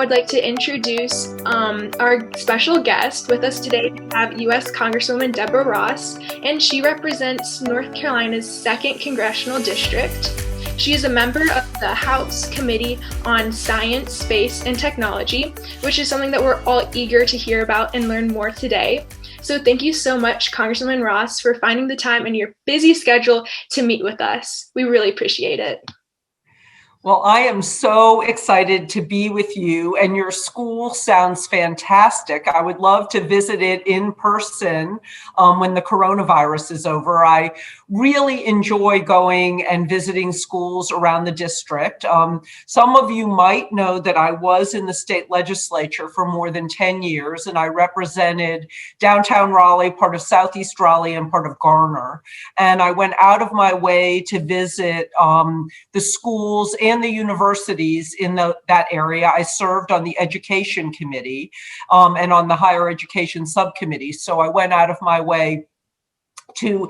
would like to introduce our special guest. With us today. We have U.S. Congresswoman Deborah Ross, and she represents North Carolina's 2nd Congressional District. She is a member of the House Committee on Science, Space, and Technology, which is something that we're all eager to hear about and learn more today. So thank you so much, Congresswoman Ross, for finding the time in your busy schedule to meet with us. We really appreciate it. Well, I am so excited to be with you, and your school sounds fantastic. I would love to visit it in person when the coronavirus is over. I really enjoy going and visiting schools around the district. Some of you might know that I was in the state legislature for more than 10 years, and I represented downtown Raleigh, part of Southeast Raleigh, and part of Garner. And I went out of my way to visit the schools and the universities in that area. I served on the education committee and on the higher education subcommittee. So I went out of my way to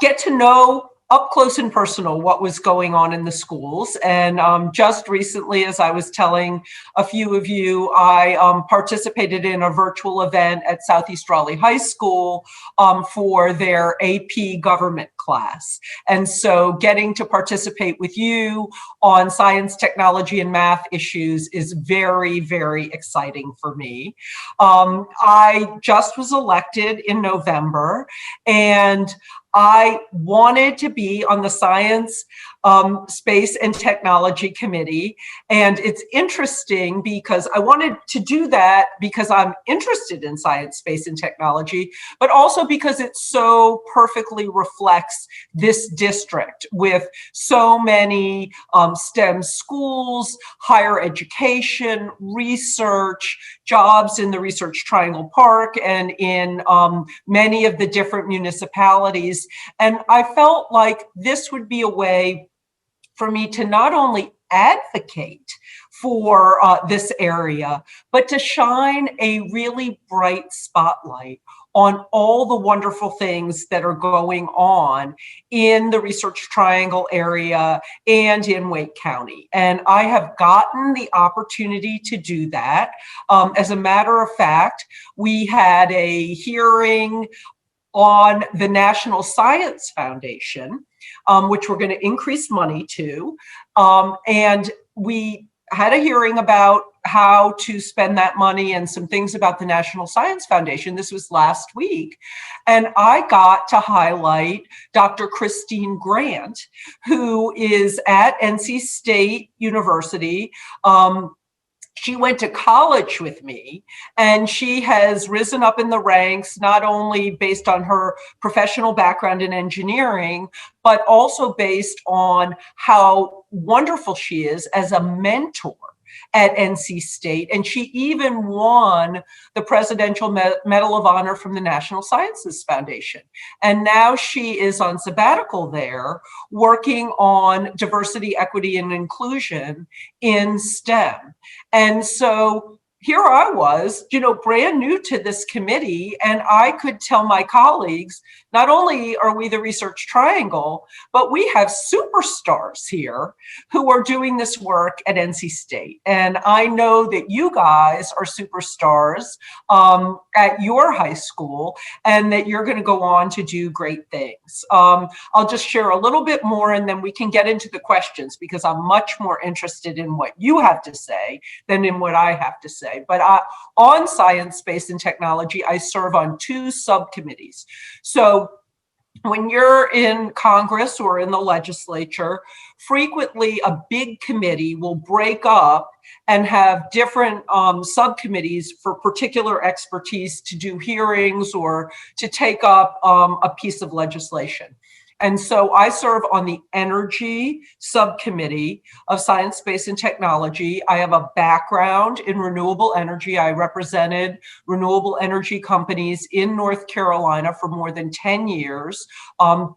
get to know up close and personal what was going on in the schools. And just recently, as I was telling a few of you, I participated in a virtual event at Southeast Raleigh High School for their AP government class. And so getting to participate with you on science, technology, and math issues is very, very exciting for me. I just was elected in November, and I wanted to be on the Science, Space, and Technology Committee. And it's interesting because I wanted to do that because I'm interested in science, space, and technology, but also because it so perfectly reflects this district with so many STEM schools, higher education, research, jobs in the Research Triangle Park, and in many of the different municipalities. And I felt like this would be a way for me to not only advocate for this area, but to shine a really bright spotlight on all the wonderful things that are going on in the Research Triangle area and in Wake County. And I have gotten the opportunity to do that. As a matter of fact, we had a hearing on the National Science Foundation, which we're going to increase money to. And we had a hearing about how to spend that money and some things about the National Science Foundation. This was last week. And I got to highlight Dr. Christine Grant, who is at NC State University. She went to college with me, and she has risen up in the ranks, not only based on her professional background in engineering, but also based on how wonderful she is as a mentor at NC State. And she even won the Presidential Medal of Honor from the National Sciences Foundation. And now she is on sabbatical there, working on diversity, equity, and inclusion in STEM. And so here I was, brand new to this committee, and I could tell my colleagues, not only are we the Research Triangle, but we have superstars here who are doing this work at NC State. And I know that you guys are superstars at your high school, and that you're going to go on to do great things. I'll just share a little bit more, and then we can get into the questions, because I'm much more interested in what you have to say than in what I have to say. But on science, space, and technology, I serve on 2 subcommittees. So when you're in Congress or in the legislature, frequently a big committee will break up and have different subcommittees for particular expertise to do hearings or to take up a piece of legislation. And so I serve on the Energy Subcommittee of Science, Space, and Technology. I have a background in renewable energy. I represented renewable energy companies in North Carolina for more than 10 years,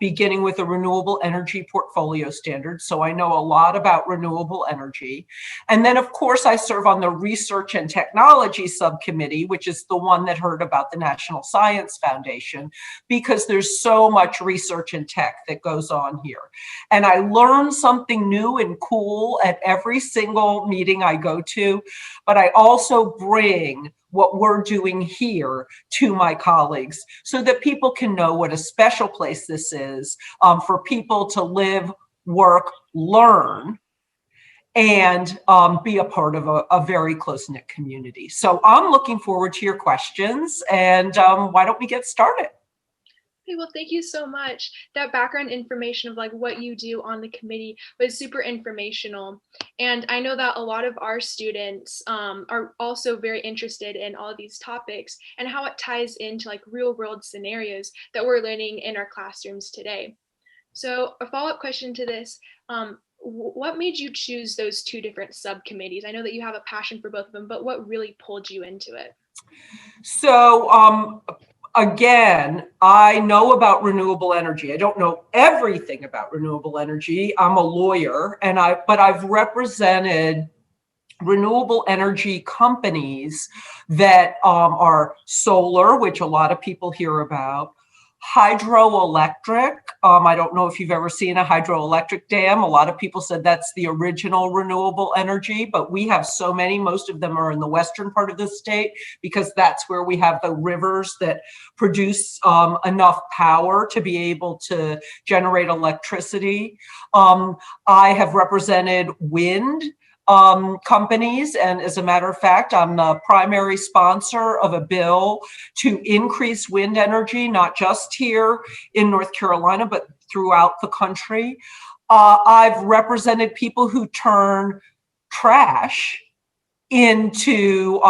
beginning with a renewable energy portfolio standard. So I know a lot about renewable energy. And then, of course, I serve on the Research and Technology Subcommittee, which is the one that heard about the National Science Foundation, because there's so much research and tech tech that goes on here. And I learn something new and cool at every single meeting I go to, but I also bring what we're doing here to my colleagues so that people can know what a special place this is for people to live, work, learn, and be a part of a very close-knit community. So I'm looking forward to your questions, and why don't we get started? Okay, well, thank you so much. That background information of like what you do on the committee was super informational. And I know that a lot of our students are also very interested in all of these topics and how it ties into like real world scenarios that we're learning in our classrooms today. So a follow-up question to this, what made you choose those two different subcommittees? I know that you have a passion for both of them, but what really pulled you into it? So again, I know about renewable energy. I don't know everything about renewable energy. I'm a lawyer, but I've represented renewable energy companies that are solar, which a lot of people hear about, hydroelectric. I don't know if you've ever seen a hydroelectric dam. A lot of people said that's the original renewable energy, but we have so many. Most of them are in the western part of the state because that's where we have the rivers that produce enough power to be able to generate electricity. I have represented wind companies. And as a matter of fact, I'm the primary sponsor of a bill to increase wind energy, not just here in North Carolina, but throughout the country. I've represented people who turn trash into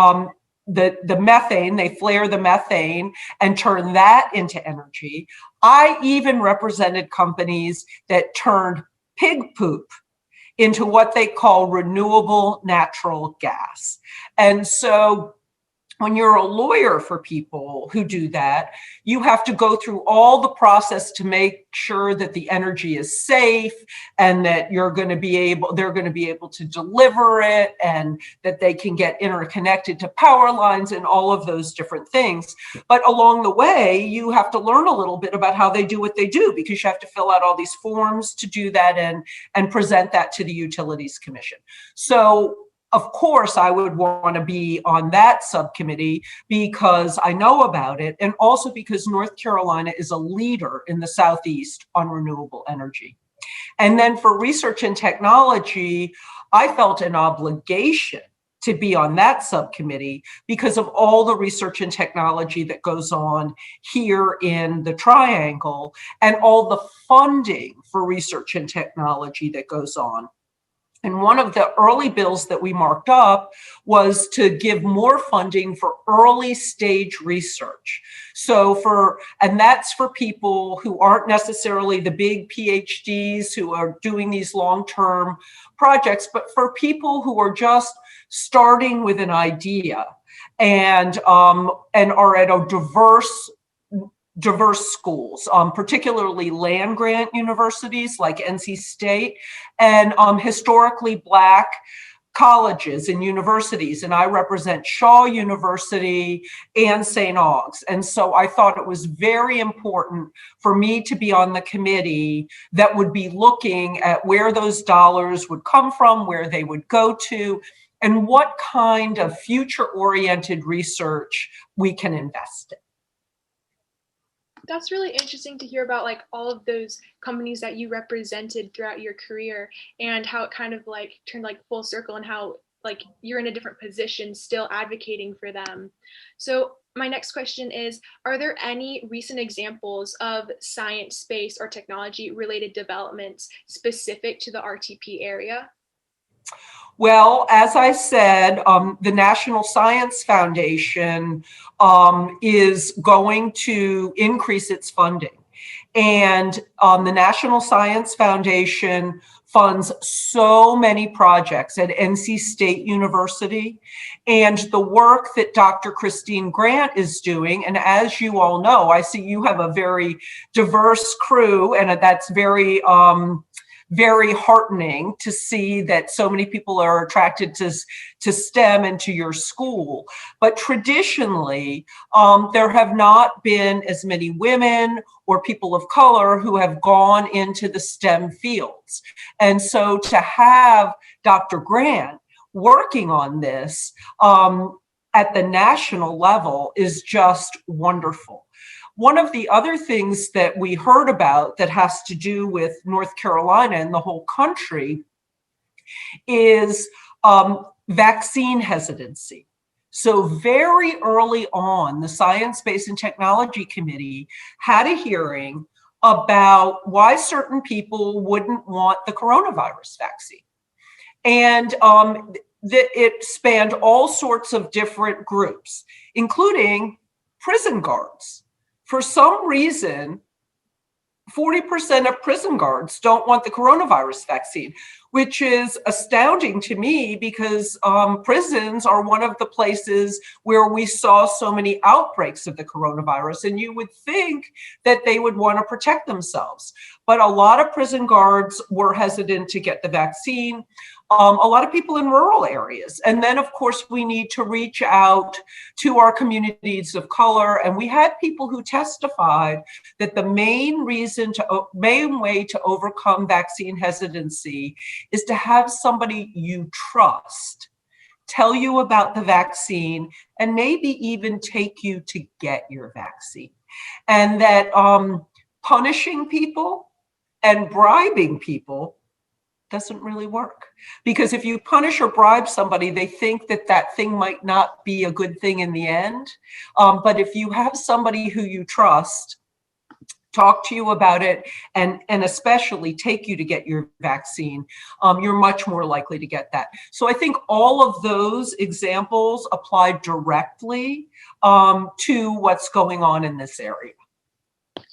the methane. They flare the methane and turn that into energy. I even represented companies that turned pig poop into what they call renewable natural gas. And so when you're a lawyer for people who do that, you have to go through all the process to make sure that the energy is safe and that they're going to be able to deliver it and that they can get interconnected to power lines and all of those different things. But along the way, you have to learn a little bit about how they do what they do because you have to fill out all these forms to do that and present that to the Utilities Commission. So of course, I would want to be on that subcommittee because I know about it and also because North Carolina is a leader in the Southeast on renewable energy. And then for research and technology, I felt an obligation to be on that subcommittee because of all the research and technology that goes on here in the Triangle and all the funding for research and technology that goes on. And one of the early bills that we marked up was to give more funding for early stage research. And that's for people who aren't necessarily the big PhDs who are doing these long-term projects, but for people who are just starting with an idea and are at a diverse schools, particularly land-grant universities like NC State and historically Black colleges and universities. And I represent Shaw University and St. Aug's. And so I thought it was very important for me to be on the committee that would be looking at where those dollars would come from, where they would go to, and what kind of future-oriented research we can invest in. That's really interesting to hear about like all of those companies that you represented throughout your career and how it kind of like turned like full circle and how like you're in a different position still advocating for them. So my next question is, are there any recent examples of science, space, or technology related developments specific to the RTP area? Well, as I said, the National Science Foundation is going to increase its funding. And the National Science Foundation funds so many projects at NC State University. And the work that Dr. Christine Grant is doing, and as you all know, I see you have a very diverse crew, and that's very very heartening to see that so many people are attracted to STEM and to your school. But traditionally, there have not been as many women or people of color who have gone into the STEM fields. And so to have Dr. Grant working on this at the national level is just wonderful. One of the other things that we heard about that has to do with North Carolina and the whole country is vaccine hesitancy. So very early on, the Science, Space, and Technology Committee had a hearing about why certain people wouldn't want the coronavirus vaccine. And it spanned all sorts of different groups, including prison guards. For some reason, 40% of prison guards don't want the coronavirus vaccine, which is astounding to me because prisons are one of the places where we saw so many outbreaks of the coronavirus, and you would think that they would want to protect themselves. But a lot of prison guards were hesitant to get the vaccine. A lot of people in rural areas. And then, of course, we need to reach out to our communities of color. And we had people who testified that the main way to overcome vaccine hesitancy is to have somebody you trust tell you about the vaccine and maybe even take you to get your vaccine. And that punishing people and bribing people doesn't really work. Because if you punish or bribe somebody, they think that that thing might not be a good thing in the end. But if you have somebody who you trust talk to you about it and especially take you to get your vaccine, you're much more likely to get that. So I think all of those examples apply directly to what's going on in this area.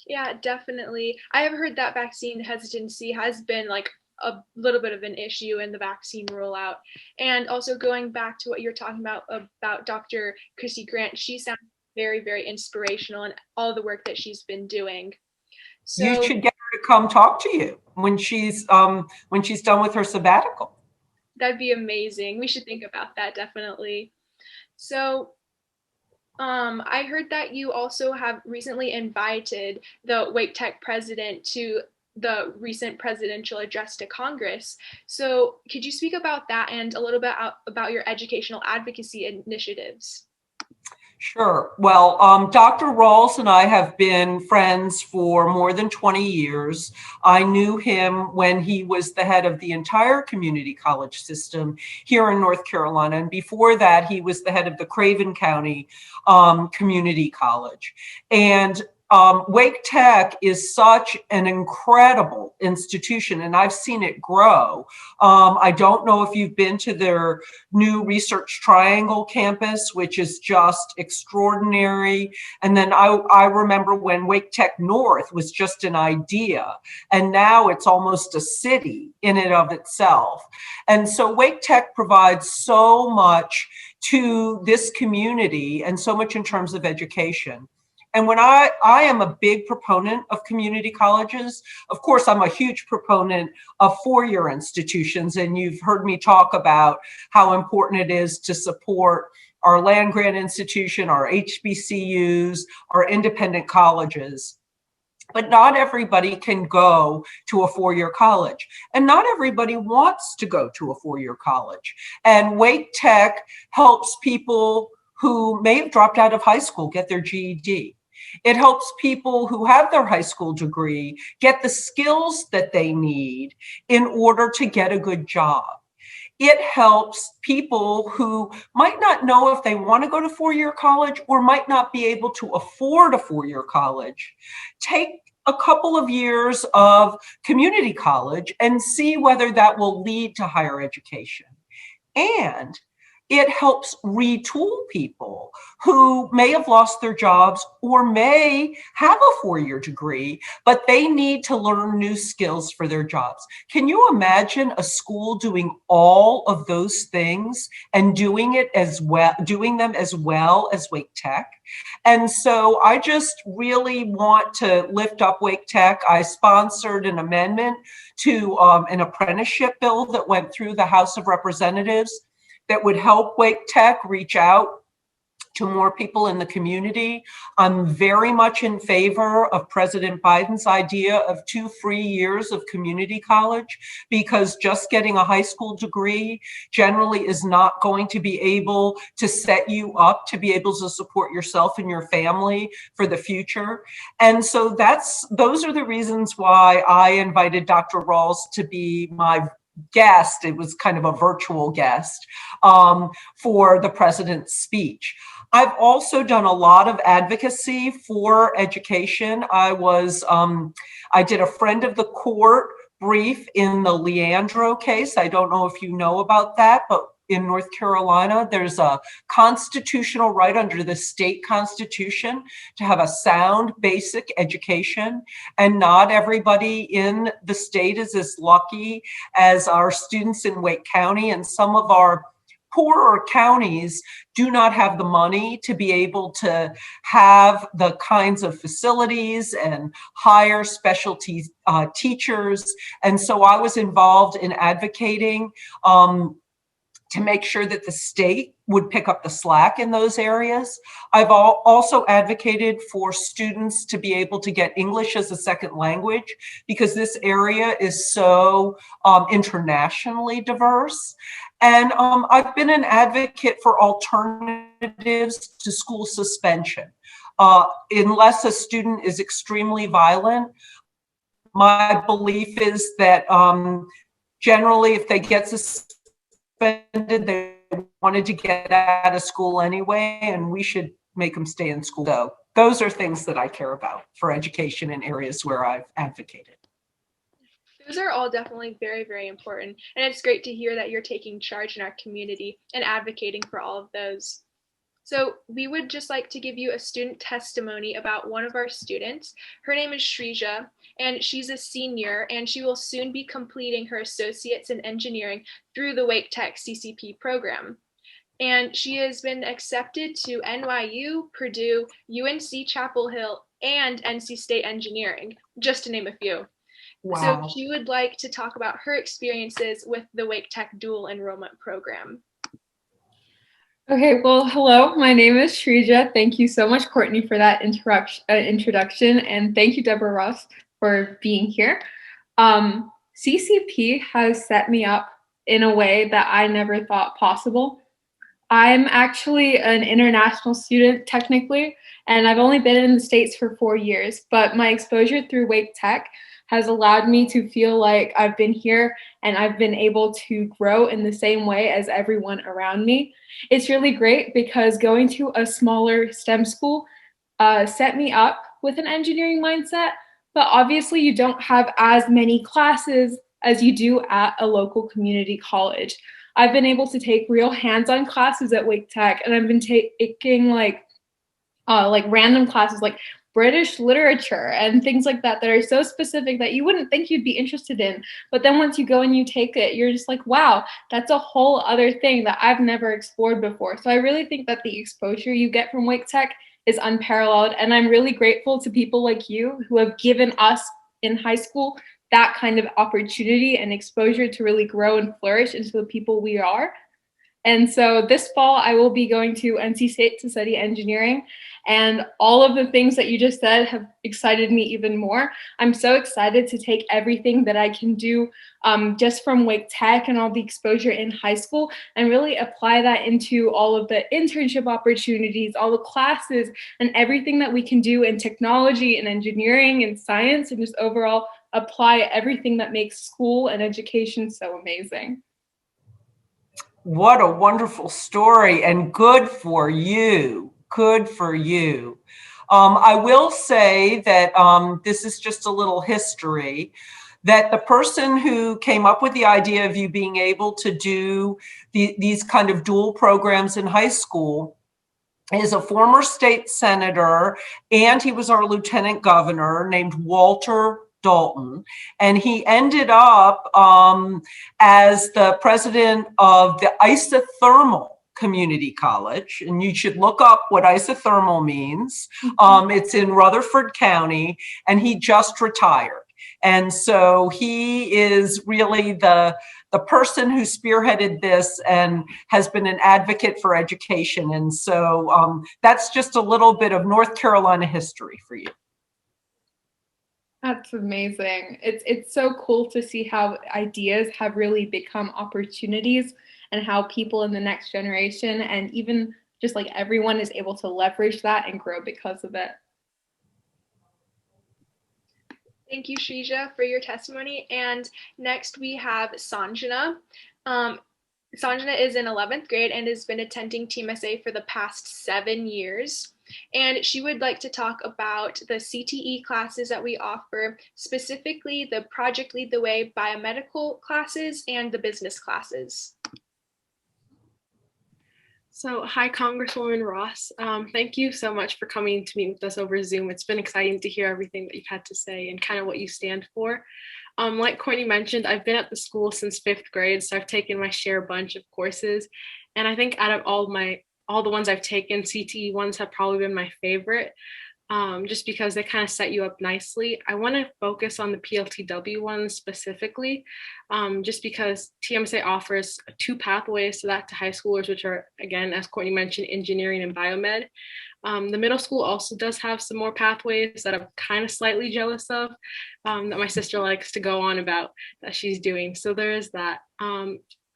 Yeah, definitely. I have heard that vaccine hesitancy has been like a little bit of an issue in the vaccine rollout. And also going back to what you're talking about Dr. Christy Grant, she sounds very, very inspirational in all the work that she's been doing. So you should get her to come talk to you when she's done with her sabbatical. That'd be amazing. We should think about that, definitely. So I heard that you also have recently invited the Wake Tech president to the recent presidential address to Congress. So could you speak about that and a little bit about your educational advocacy initiatives? Sure. Well, Dr. Ross and I have been friends for more than 20 years. I knew him when he was the head of the entire community college system here in North Carolina. And before that, he was the head of the Craven County Community College. And Wake Tech is such an incredible institution, and I've seen it grow. I don't know if you've been to their new Research Triangle campus, which is just extraordinary. And then I remember when Wake Tech North was just an idea, and now it's almost a city in and of itself. And so Wake Tech provides so much to this community and so much in terms of education. And when I am a big proponent of community colleges, of course, I'm a huge proponent of four-year institutions. And you've heard me talk about how important it is to support our land-grant institution, our HBCUs, our independent colleges. But not everybody can go to a four-year college. And not everybody wants to go to a four-year college. And Wake Tech helps people who may have dropped out of high school get their GED. It helps people who have their high school degree get the skills that they need in order to get a good job. It helps people who might not know if they want to go to four-year college or might not be able to afford a four-year college take a couple of years of community college and see whether that will lead to higher education. And it helps retool people who may have lost their jobs or may have a 4-year degree, but they need to learn new skills for their jobs. Can you imagine a school doing all of those things and doing them as well as Wake Tech? And so I just really want to lift up Wake Tech. I sponsored an amendment to an apprenticeship bill that went through the House of Representatives that would help Wake Tech reach out to more people in the community. I'm very much in favor of President Biden's idea of 2 free years of community college, because just getting a high school degree generally is not going to be able to set you up to be able to support yourself and your family for the future. And so those are the reasons why I invited Dr. Rawls to be my guest. It was kind of a virtual guest for the president's speech. I've also done a lot of advocacy for education. I did a friend of the court brief in the Leandro case. I don't know if you know about that, but in North Carolina, there's a constitutional right under the state constitution to have a sound basic education. And not everybody in the state is as lucky as our students in Wake County, and some of our poorer counties do not have the money to be able to have the kinds of facilities and hire specialty teachers. And so I was involved in advocating to make sure that the state would pick up the slack in those areas. I've also advocated for students to be able to get English as a second language, because this area is so internationally diverse. And I've been an advocate for alternatives to school suspension. Unless a student is extremely violent, my belief is that generally if they get suspended, they wanted to get out of school anyway, and we should make them stay in school. So those are things that I care about for education in areas where I've advocated. Those are all definitely very, very important. And it's great to hear that you're taking charge in our community and advocating for all of those. So we would just like to give you a student testimony about one of our students. Her name is Shrija, and she's a senior, and she will soon be completing her associates in engineering through the Wake Tech CCP program. And she has been accepted to NYU, Purdue, UNC Chapel Hill, and NC State Engineering, just to name a few. Wow. So she would like to talk about her experiences with the Wake Tech dual enrollment program. Okay, well, hello, my name is Shrija. Thank you so much, Courtney, for that introduction, and thank you, Deborah Ross, for being here. CCP has set me up in a way that I never thought possible. I'm actually an international student, technically, and I've only been in the States for 4 years, but my exposure through Wake Tech has allowed me to feel like I've been here and I've been able to grow in the same way as everyone around me. It's really great because going to a smaller STEM school set me up with an engineering mindset, but obviously you don't have as many classes as you do at a local community college. I've been able to take real hands-on classes at Wake Tech, and I've been taking like random classes like British literature and things like that are so specific that you wouldn't think you'd be interested in. But then once you go and you take it, you're just like, wow, that's a whole other thing that I've never explored before. So I really think that the exposure you get from Wake Tech is unparalleled. And I'm really grateful to people like you who have given us in high school that kind of opportunity and exposure to really grow and flourish into the people we are. And so this fall, I will be going to NC State to study engineering, and all of the things that you just said have excited me even more. I'm so excited to take everything that I can do just from Wake Tech and all the exposure in high school and really apply that into all of the internship opportunities, all the classes, and everything that we can do in technology and engineering and science, and just overall apply everything that makes school and education so amazing. What a wonderful story, and good for you. Good for you. I will say that this is just a little history. that the person who came up with the idea of you being able to do these kind of dual programs in high school is a former state senator, and he was our lieutenant governor, named Walter Dalton. And he ended up as the president of the isothermal community college, and you should look up what isothermal means. It's in Rutherford County, and he just retired. And so he is really the person who spearheaded this and has been an advocate for education. And so that's just a little bit of North Carolina history for you. That's amazing. It's so cool to see how ideas have really become opportunities, and how people in the next generation and even just like everyone is able to leverage that and grow because of it. Thank you, Shrija, for your testimony. And next we have Sanjana. Sanjana is in 11th grade and has been attending TMSA for the past 7 years. And she would like to talk about the CTE classes that we offer, specifically the Project Lead the Way biomedical classes and the business classes. So, hi, Congresswoman Ross. Thank you so much for coming to meet with us over Zoom. It's been exciting to hear everything that you've had to say and kind of what you stand for. Like Courtney mentioned, I've been at the school since 5th grade, so I've taken my share bunch of courses. And I think out of all the ones I've taken, CTE ones have probably been my favorite, just because they kind of set you up nicely. I want to focus on the PLTW ones specifically, just because TMSA offers 2 pathways to that to high schoolers, which are, again, as Courtney mentioned, engineering and biomed. The middle school also does have some more pathways that I'm kind of slightly jealous of, that my sister likes to go on about that she's doing. So there is that.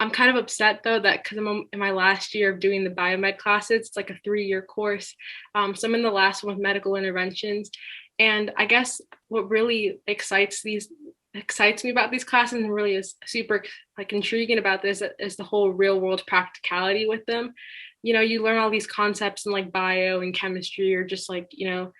I'm kind of upset though that because I'm in my last year of doing the biomed classes, it's like a 3-year course. So I'm in the last one with medical interventions. And I guess what really excites me about these classes and really is super like intriguing about this is the whole real world practicality with them. You know, you learn all these concepts in like bio and chemistry, or just like, you know,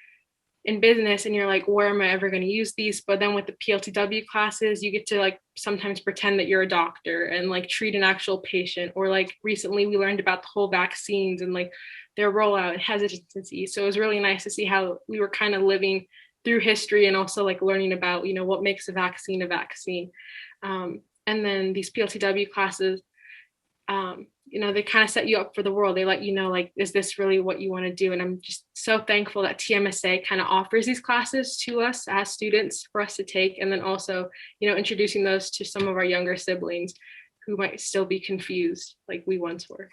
in business, and you're like, where am I ever going to use these? But then with the PLTW classes, you get to like sometimes pretend that you're a doctor and like treat an actual patient. Or like recently we learned about the whole vaccines and like their rollout and hesitancy. So it was really nice to see how we were kind of living through history and also like learning about, you know, what makes a vaccine a vaccine. And then these PLTW classes, you know, they kind of set you up for the world. They let you know, like, is this really what you want to do? And I'm just so thankful that TMSA kind of offers these classes to us as students for us to take. And then also, you know, introducing those to some of our younger siblings who might still be confused like we once were.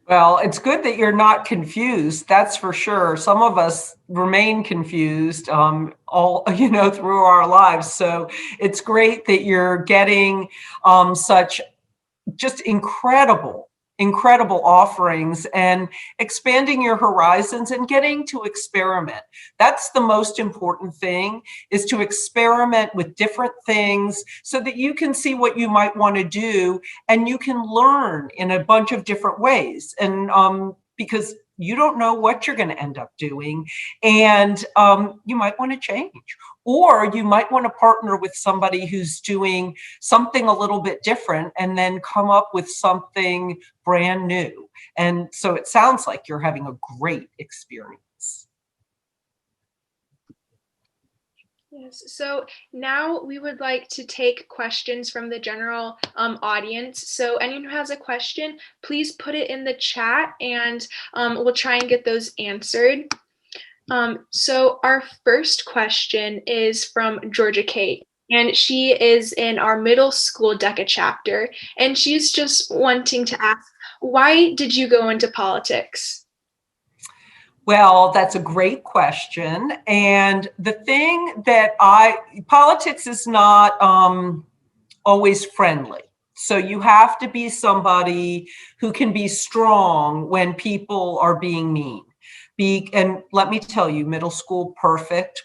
Well, it's good that you're not confused. That's for sure. Some of us remain confused all, you know, through our lives. So it's great that you're getting such just incredible offerings and expanding your horizons and getting to experiment. That's the most important thing, is to experiment with different things so that you can see what you might want to do, and you can learn in a bunch of different ways. And because you don't know what you're going to end up doing, and you might want to change, or you might want to partner with somebody who's doing something a little bit different and then come up with something brand new. And so it sounds like you're having a great experience. Yes, so now we would like to take questions from the general audience. So anyone who has a question, please put it in the chat, and we'll try and get those answered. So our first question is from Georgia Kate, and she is in our middle school DECA chapter, and she's just wanting to ask, why did you go into politics? Well, that's a great question. And the thing that politics is not always friendly. So you have to be somebody who can be strong when people are being mean. And let me tell you, middle school, perfect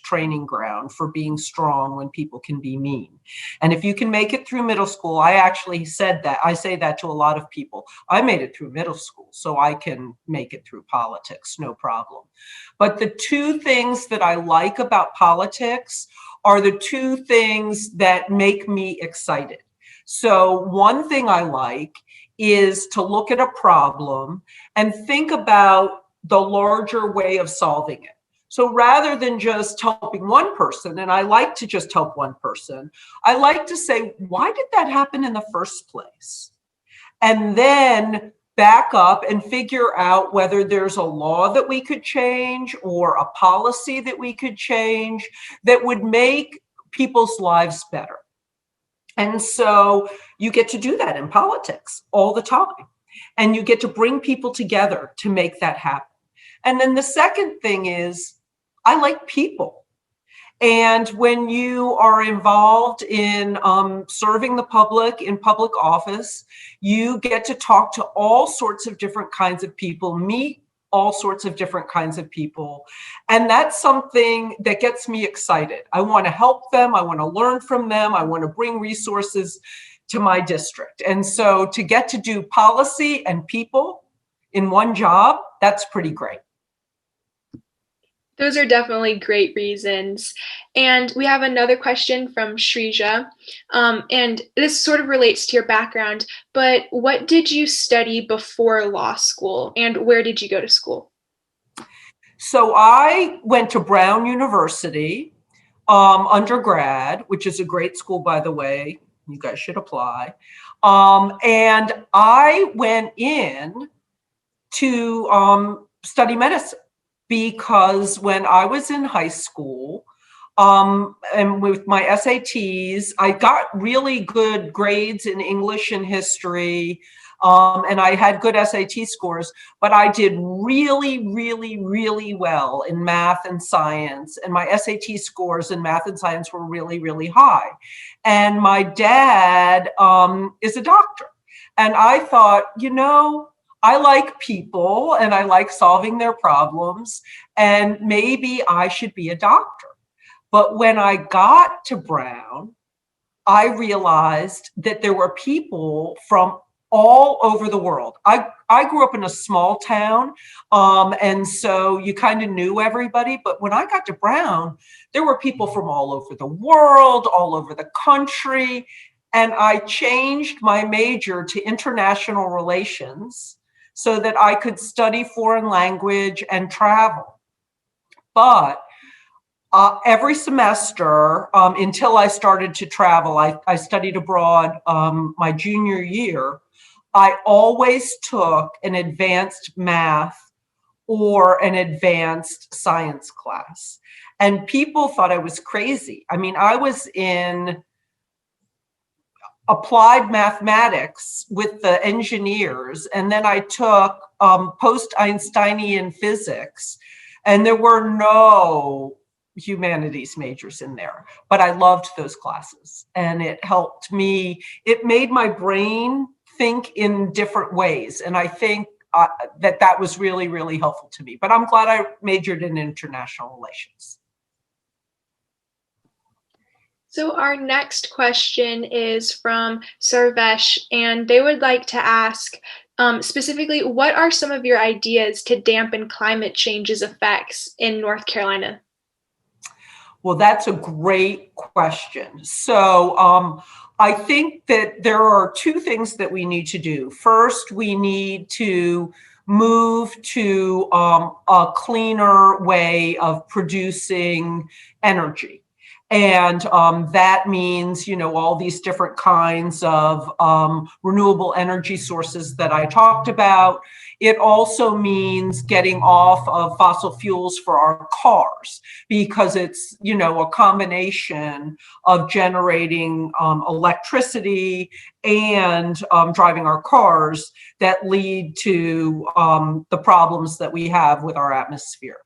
training ground for being strong when people can be mean. And if you can make it through middle school, I actually said that, I say that to a lot of people. I made it through middle school, so I can make it through politics, no problem. But the two things that I like about politics are the two things that make me excited. So one thing I like is to look at a problem and think about the larger way of solving it. So rather than just helping one person, and I like to just help one person, I like to say, why did that happen in the first place? And then back up and figure out whether there's a law that we could change or a policy that we could change that would make people's lives better. And so you get to do that in politics all the time. And you get to bring people together to make that happen. And then the second thing is, I like people. And when you are involved in serving the public in public office, you get to talk to all sorts of different kinds of people, meet all sorts of different kinds of people. And that's something that gets me excited. I want to help them. I want to learn from them. I want to bring resources to my district. And so to get to do policy and people in one job, that's pretty great. Those are definitely great reasons. And we have another question from Shrija. And this sort of relates to your background, but what did you study before law school and where did you go to school? So I went to Brown University undergrad, which is a great school, by the way. You guys should apply. And I went in to study medicine. Because when I was in high school, and with my SATs, I got really good grades in English and history, and I had good SAT scores, but I did really well in math and science, and my SAT scores in math and science were really high. And my dad is a doctor, and I thought, I like people and I like solving their problems, and maybe I should be a doctor. But when I got to Brown, I realized that there were people from all over the world. I grew up in a small town, and so you kind of knew everybody. But when I got to Brown, there were people from all over the world, all over the country. And I changed my major to international relations so that I could study foreign language and travel. But every semester, until I started to travel, I studied abroad my junior year, I always took an advanced math or an advanced science class. And people thought I was crazy. I mean, I was in applied mathematics with the engineers, and then I took post-Einsteinian physics, and there were no humanities majors in there, but I loved those classes, and it helped me. It made my brain think in different ways, and I think that was really helpful to me. But I'm glad I majored in international relations. So our next question is from Sarvesh, and they would like to ask specifically, what are some of your ideas to dampen climate change's effects in North Carolina? Well, that's a great question. So I think that there are two things that we need to do. First, we need to move to a cleaner way of producing energy. And that means, all these different kinds of renewable energy sources that I talked about. It also means getting off of fossil fuels for our cars, because it's, a combination of generating electricity and driving our cars that lead to the problems that we have with our atmosphere.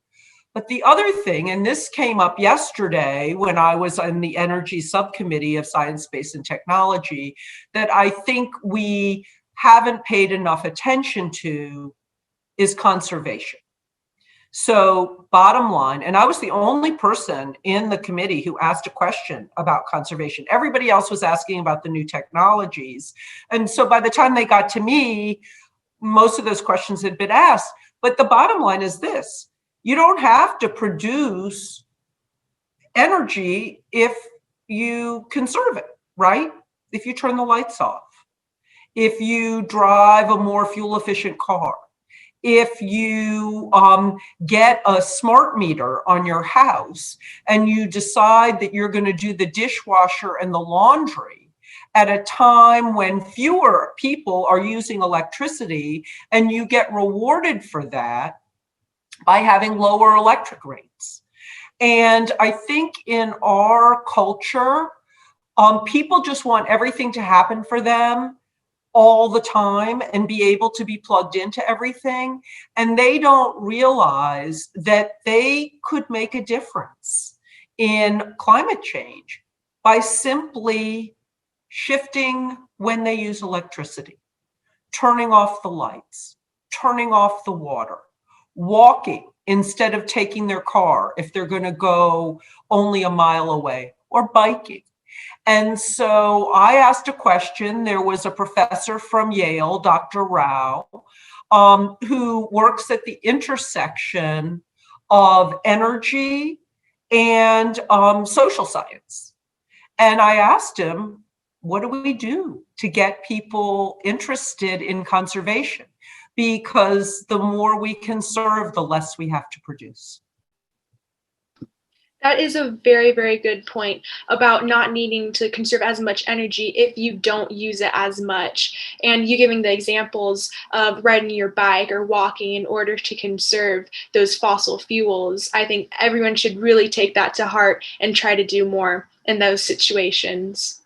But the other thing, and this came up yesterday when I was in the Energy Subcommittee of Science, Space, and Technology, that I think we haven't paid enough attention to, is conservation. So bottom line, and I was the only person in the committee who asked a question about conservation. Everybody else was asking about the new technologies. And so by the time they got to me, most of those questions had been asked. But the bottom line is this: you don't have to produce energy if you conserve it, right? If you turn the lights off, if you drive a more fuel efficient car, if you get a smart meter on your house and you decide that you're going to do the dishwasher and the laundry at a time when fewer people are using electricity, and you get rewarded for that by having lower electric rates. And I think in our culture, people just want everything to happen for them all the time and be able to be plugged into everything. And they don't realize that they could make a difference in climate change by simply shifting when they use electricity, turning off the lights, turning off the water, walking instead of taking their car if they're going to go only a mile away, or biking. And so I asked a question. There was a professor from Yale, Dr. Rao, who works at the intersection of energy and social science. And I asked him, what do we do to get people interested in conservation? Because the more we conserve, the less we have to produce. That is a very, very good point about not needing to conserve as much energy if you don't use it as much. And you giving the examples of riding your bike or walking in order to conserve those fossil fuels. I think everyone should really take that to heart and try to do more in those situations.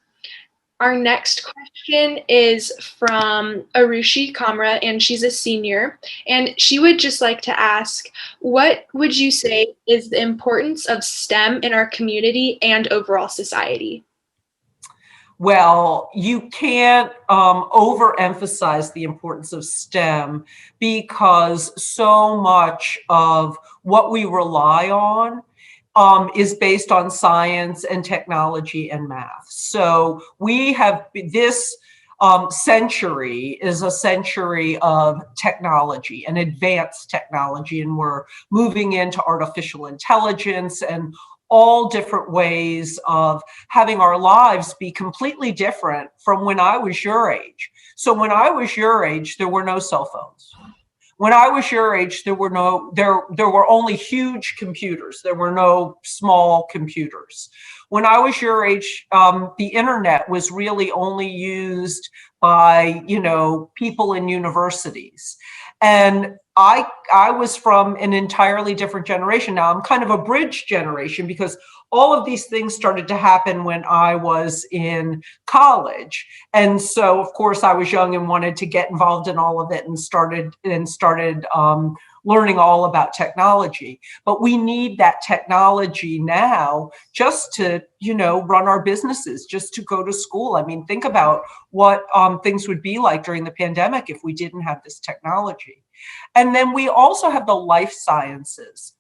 Our next question is from Arushi Kamra, and she's a senior. And she would just like to ask, what would you say is the importance of STEM in our community and overall society? Well, you can't overemphasize the importance of STEM, because so much of what we rely on is based on science and technology and math. So we have this century is a century of technology and advanced technology, and we're moving into artificial intelligence and all different ways of having our lives be completely different from when I was your age. So when I was your age, there were no cell phones. When I was your age, there were only huge computers. There were no small computers. When I was your age, the internet was really only used by, people in universities. And I was from an entirely different generation. Now I'm kind of a bridge generation, because all of these things started to happen when I was in college. And so, of course, I was young and wanted to get involved in all of it, and started learning all about technology. But we need that technology now just to, run our businesses, just to go to school. I mean, think about what things would be like during the pandemic if we didn't have this technology. And then we also have the life sciences.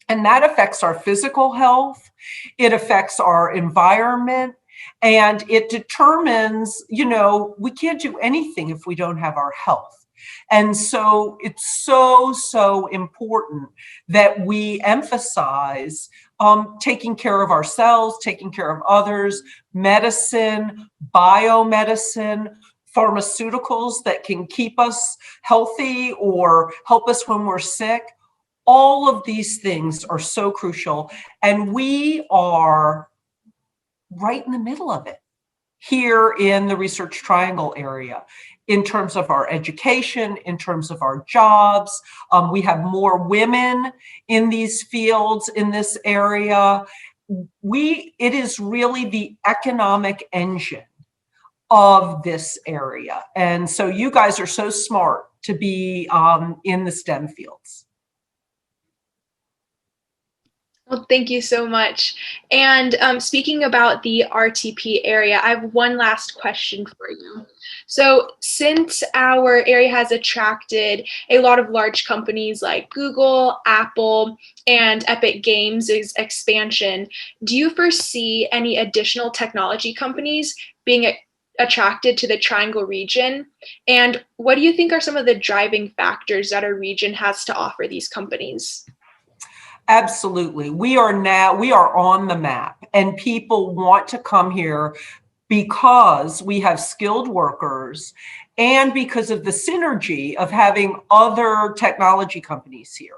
And that affects our physical health, it affects our environment, and it determines, we can't do anything if we don't have our health. And so it's so important that we emphasize taking care of ourselves, taking care of others, medicine, biomedicine, pharmaceuticals that can keep us healthy or help us when we're sick. All of these things are so crucial, and we are right in the middle of it here in the Research Triangle area, in terms of our education, in terms of our jobs. We have more women in these fields, in this area. It is really the economic engine of this area. And so you guys are so smart to be in the STEM fields. Well, thank you so much. And speaking about the RTP area, I have one last question for you. So, since our area has attracted a lot of large companies like Google, Apple, and Epic Games' expansion, do you foresee any additional technology companies being attracted to the Triangle region? And what do you think are some of the driving factors that our region has to offer these companies? Absolutely. We are on the map, and people want to come here because we have skilled workers and because of the synergy of having other technology companies here.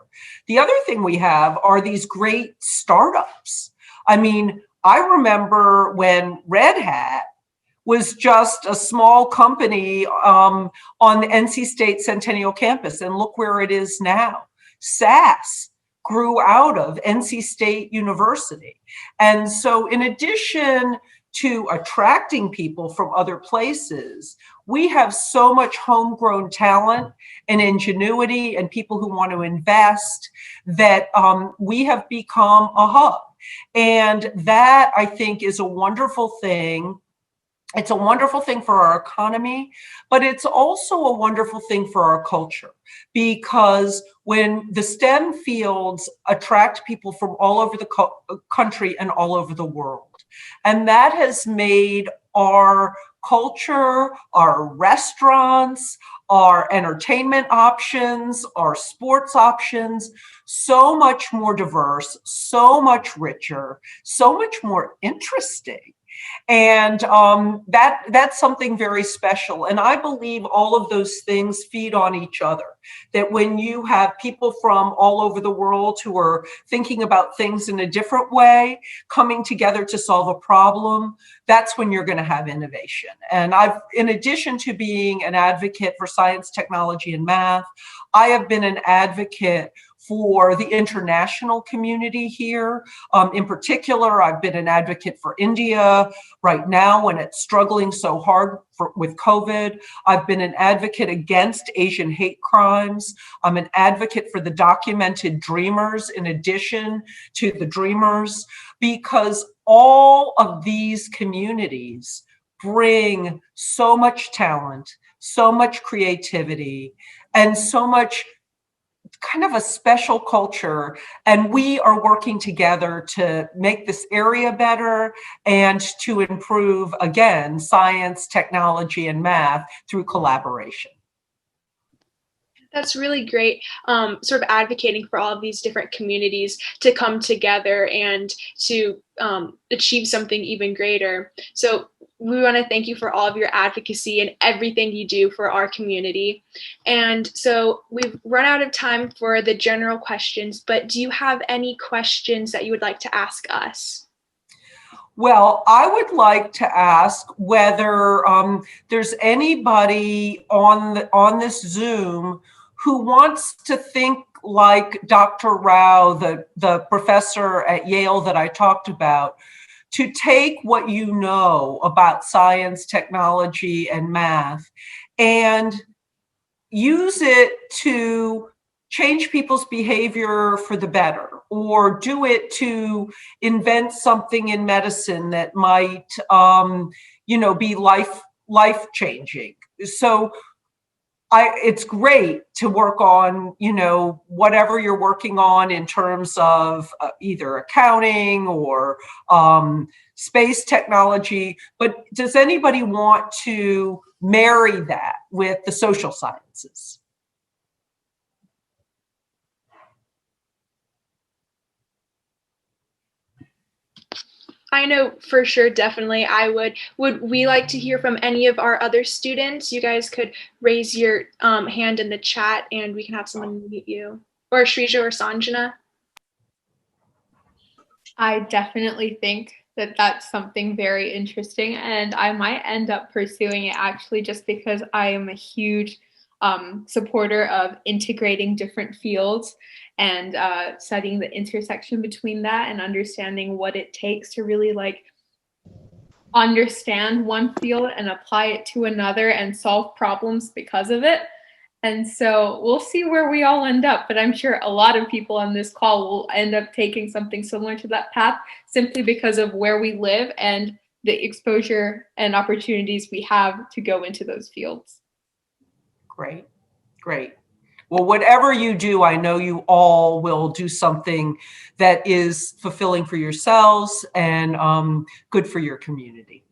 The other thing we have are these great startups. I mean, I remember when Red Hat was just a small company on the NC State Centennial campus, and look where it is now. SAS grew out of NC State University. And so in addition to attracting people from other places, we have so much homegrown talent and ingenuity and people who want to invest that we have become a hub. And that, I think, is a wonderful thing. It's a wonderful thing for our economy, but it's also a wonderful thing for our culture, because when the STEM fields attract people from all over the country and all over the world, and that has made our culture, our restaurants, our entertainment options, our sports options, so much more diverse, so much richer, so much more interesting. And that's something very special. And I believe all of those things feed on each other. That when you have people from all over the world who are thinking about things in a different way, coming together to solve a problem, that's when you're going to have innovation. And in addition to being an advocate for science, technology, and math, I have been an advocate for the international community here. In particular, I've been an advocate for India right now when it's struggling so hard with COVID. I've been an advocate against Asian hate crimes. I'm an advocate for the documented dreamers in addition to the dreamers, because all of these communities bring so much talent, so much creativity, and so much kind of a special culture, and we are working together to make this area better and to improve, again, science, technology, and math through collaboration. That's really great, sort of advocating for all of these different communities to come together and to achieve something even greater. So we want to thank you for all of your advocacy and everything you do for our community. And so we've run out of time for the general questions, but do you have any questions that you would like to ask us? Well, I would like to ask whether there's anybody on this Zoom who wants to think like Dr. Rao, the professor at Yale that I talked about, to take what you know about science, technology, and math and use it to change people's behavior for the better, or do it to invent something in medicine that might, be life changing. So it's great to work on, whatever you're working on in terms of either accounting or space technology. But does anybody want to marry that with the social sciences? I know for sure, definitely I would. Would we like to hear from any of our other students? You guys could raise your hand in the chat and we can have someone meet you. Or Shrija or Sanjana. I definitely think that that's something very interesting, and I might end up pursuing it actually just because I am a huge supporter of integrating different fields and studying the intersection between that and understanding what it takes to really understand one field and apply it to another and solve problems because of it. And so we'll see where we all end up, but I'm sure a lot of people on this call will end up taking something similar to that path simply because of where we live and the exposure and opportunities we have to go into those fields. Great, great. Well, whatever you do, I know you all will do something that is fulfilling for yourselves and good for your community.